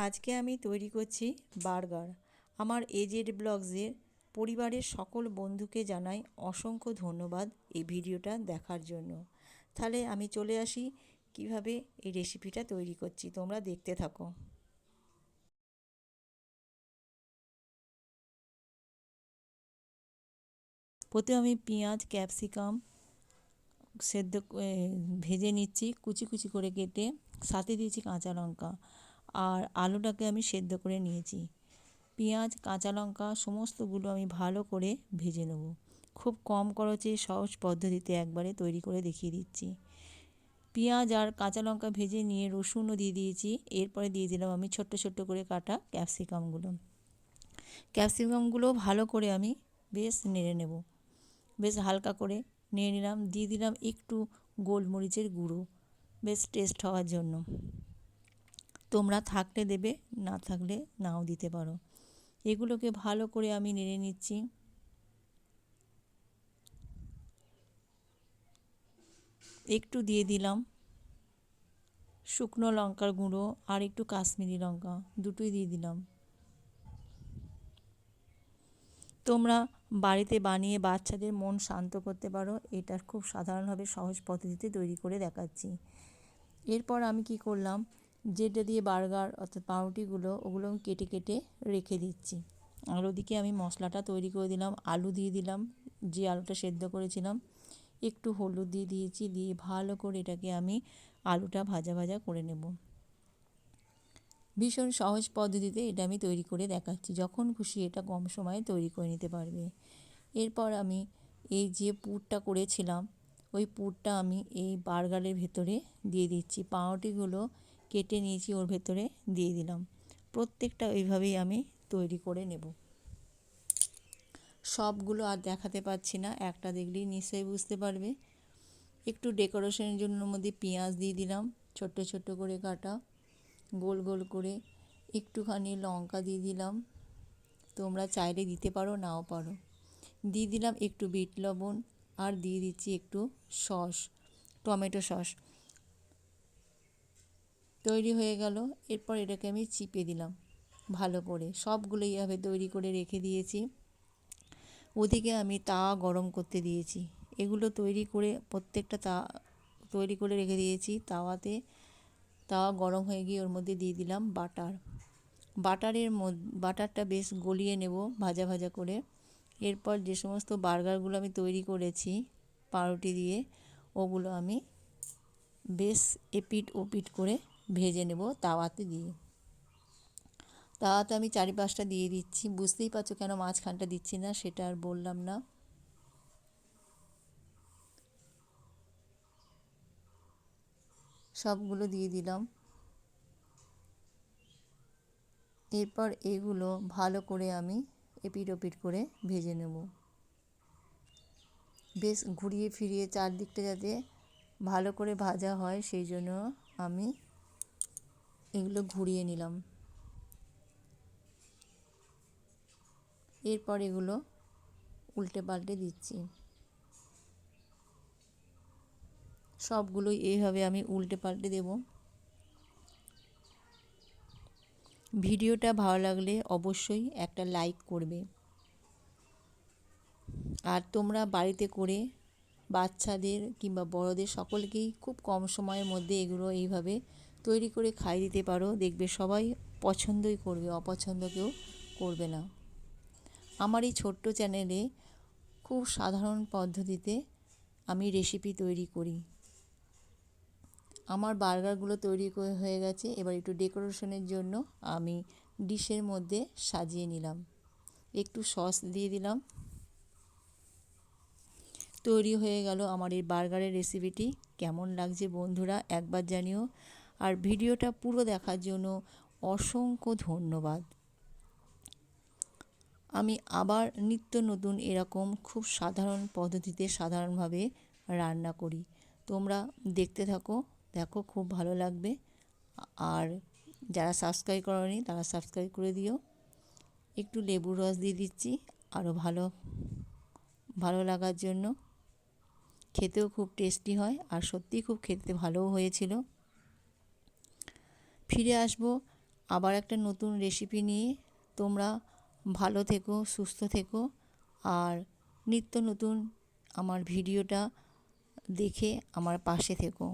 আজকে আমি তৈরি করছি বার্গার। আমার এজেড ব্লগসের পরিবারের সকল বন্ধুকে জানাই অসংখ্য ধন্যবাদ এই ভিডিওটা দেখার জন্য। তাহলে আমি চলে আসি কিভাবে এই রেসিপিটা তৈরি করছি, তোমরা দেখতে থাকো। প্রথমে আমি পেঁয়াজ ক্যাপসিকাম সেদ্ধ ভেজে নিচ্ছি কুচি কুচি করে কেটে, সাথে দিয়েছি কাঁচা লঙ্কা আর আলুটাকে আমি সেদ্ধ করে নিয়েছি। পেঁয়াজ কাঁচা লঙ্কা সমস্তগুলো আমি ভালো করে ভেজে নেব। খুব কম খরচে সহজ পদ্ধতিতে একবারে তৈরি করে দেখিয়ে দিচ্ছি। পেঁয়াজ আর কাঁচা লঙ্কা ভেজে নিয়ে রসুনও দিয়ে দিয়েছি। এরপরে দিয়ে দিলাম আমি ছোট্ট ছোট্ট করে কাটা ক্যাপসিকামগুলো ভালো করে আমি বেশ নেড়ে নেব। বেশ হালকা করে নিয়ে নিলাম। দিয়ে দিলাম একটু গোলমরিচের গুঁড়ো, বেশ টেস্ট হওয়ার জন্য। তোমরা থাকলে দেবে, না থাকলে নাও দিতে পারো। এগুলোকে ভালো করে আমি নেড়ে নিচ্ছি। একটু দিয়ে দিলাম শুকনো লঙ্কার গুঁড়ো আর একটু কাশ্মীরি লঙ্কা, দুটোই দিয়ে দিলাম। তোমরা বাড়িতে বানিয়ে বাচ্চাদের মন শান্ত করতে পারো। এটা খুব সাধারণভাবে সহজ পদ্ধতিতে তৈরি করে দেখাচ্ছি। এরপর আমি কি করলাম, যেটা দিয়ে বার্গার অর্থাৎ পাউরুটিগুলো ওগুলো কেটে কেটে রেখে দিচ্ছি। আর ওদিকে আমি মশলাটা তৈরি করে দিলাম। আলু দিয়ে দিলাম, যে আলুটা সেদ্ধ করেছিলাম, একটু হলুদ দিয়ে দিয়েছি, দিয়ে ভালো করে এটাকে আমি আলুটা ভাজা ভাজা করে নেব। ভীষণ সহজ পদ্ধতিতে এটা আমি তৈরি করে দেখাচ্ছি। যখন খুশি এটা কম সময়ে তৈরি করে নিতে পারবে। এরপর আমি এই যে পুরটা করেছিলাম ওই পুরটা আমি এই বার্গারের ভেতরে দিয়ে দিচ্ছি। পাউরুটিগুলো কেটে নিয়েছি ওর ভেতরে দিয়ে দিলাম। প্রত্যেকটা ওইভাবেই আমি তৈরি করে নেব। সবগুলো আর দেখাতে পাচ্ছি না, একটা দেখলেই নিশ্চয়ই বুঝতে পারবে। একটু ডেকোরেশনের জন্য মধ্যে পেঁয়াজ দিয়ে দিলাম ছোট্ট ছোট্ট করে কাটা, গোল গোল করে। একটুখানি লঙ্কা দিয়ে দিলাম, তোমরা চাইলে দিতে পারো নাও পারো। দিয়ে দিলাম একটু বিট লবণ আর দিয়ে দিচ্ছি একটু সস, টমেটো সস। তৈরি হয়ে গেল। এরপর এটাকে আমি চিপে দিলাম ভালো করে। সবগুলো এইভাবে তৈরি করে রেখে দিয়েছি। ওদিকে আমি তাওয়া গরম করতে দিয়েছি। এগুলো তৈরি করে প্রত্যেকটা তৈরি করে রেখে দিয়েছি তাওয়াতে। তাওয়া গরম হয়ে গিয়ে ওর মধ্যে দিয়ে দিলাম বাটার। বাটারটা বেশ গলিয়ে নেব ভাজা ভাজা করে। এরপর যে সমস্ত বার্গারগুলো আমি তৈরি করেছি পাউরুটি দিয়ে, ওগুলো আমি বেশ এপিট ওপিট করে ভেজে নেব তাওয়াতে দিয়ে। তাওয়াতে আমি চারিপাশটা দিয়ে দিচ্ছি। বুঝতেই পারছো কেন মাঝখানটা দিচ্ছি না, সেটা আর বললাম না। সবগুলো দিয়ে দিলাম। এরপর এগুলো ভালো করে আমি এপিট ওপিট করে ভেজে নেব। বেশ ঘুরিয়ে ফিরিয়ে চারদিকটা যাতে ভালো করে ভাজা হয় সেই জন্য আমি এগুলো ঘুরিয়ে নিলাম। এরপর এগুলো উল্টে পাল্টে দিচ্ছি। সবগুলোই এইভাবে আমি উল্টে পাল্টে দেব। ভিডিওটা ভালো লাগলে অবশ্যই একটা লাইক করবে। আর তোমরা বাড়িতে করে বাচ্চাদের কিংবা বড়দের সকলকেই খুব কম সময়ের মধ্যে এগুলো এইভাবে তৈরি করে খাইয়ে দিতে পারো। দেখবে সবাই পছন্দই করবে, অপছন্দ কেউ করবে না। আমার এই ছোট্ট চ্যানেলে খুব সাধারণ পদ্ধতিতে আমি রেসিপি তৈরি করি। আমার বার্গারগুলো তৈরি হয়ে গেছে। এবার একটু ডেকোরেশনের জন্য আমি ডিশের মধ্যে সাজিয়ে নিলাম। একটু সস দিয়ে দিলাম। তৈরি হয়ে গেল আমার এই বার্গারের রেসিপিটি। কেমন লাগছে বন্ধুরা একবার জানিও। আর ভিডিওটা পুরো দেখার জন্য অসংখ্য ধন্যবাদ। আমি আবার নিত্য নতুন এরকম খুব সাধারণ পদ্ধতিতে সাধারণভাবে রান্না করি। তোমরা দেখতে থাকো, দেখো খুব ভালো লাগবে। আর যারা সাবস্ক্রাইব করোনি তারা সাবস্ক্রাইব করে দিও। একটু লেবুর রস দিয়ে দিচ্ছি আরও ভালো লাগার জন্য। খেতেও খুব টেস্টি হয় আর সত্যিই খুব খেতে ভালোও হয়েছিল। ফিরে আসবো আবার একটা নতুন রেসিপি নিয়ে তোমরা ভালো থেকো, সুস্থ থেকো, আর নিত্য নতুন আমার ভিডিওটা দেখে আমার পাশে থেকো।